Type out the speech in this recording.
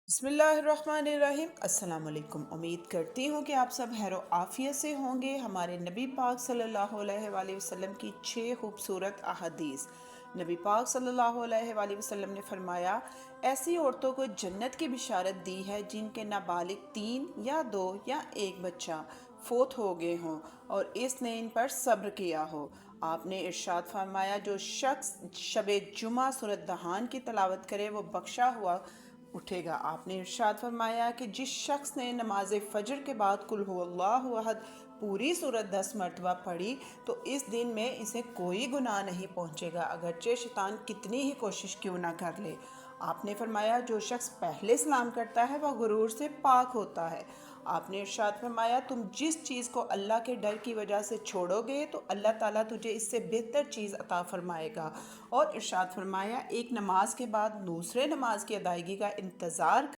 बिस्मिल्लाहिर्रहमानिर्रहीम। अस्सलाम वालेकुम। उम्मीद करती हूँ कि आप सब खैर आफ़ियत से होंगे। हमारे नबी पाक सल्लल्लाहु अलैहि वसल्लम की 6 खूबसूरत अहादीस। नबी पाक सल्लल्लाहु अलैहि वसल्लम ने फरमाया, ऐसी औरतों को जन्नत की बिशारत दी है जिनके नाबालिग 3 या 2 या 1 बच्चा फोत हो गए हों और इसने इन पर सब्र किया हो। आपने इरशाद फरमाया, जो शख्स शबे जुमा सूरत दहान की तलावत करे वो बख्शा हुआ उठेगा। आपने इरशाद फरमाया कि जिस शख्स ने नमाज फ़जर के बाद कुल हुवल्लाहु अहद पूरी सूरत 10 मरतबा पढ़ी तो इस दिन में इसे कोई गुनाह नहीं पहुंचेगा, अगरचे शैतान कितनी ही कोशिश क्यों ना कर ले। आपने फरमाया, जो शख्स पहले सलाम करता है वह गुरूर से पाक होता है। आपने इरशाद फरमाया, तुम जिस चीज़ को अल्लाह के डर की वजह से छोड़ोगे तो अल्लाह ताला तुझे इससे बेहतर चीज़ अता फरमाएगा। और इरशाद फरमाया, एक नमाज के बाद दूसरे नमाज की अदायगी का इंतज़ार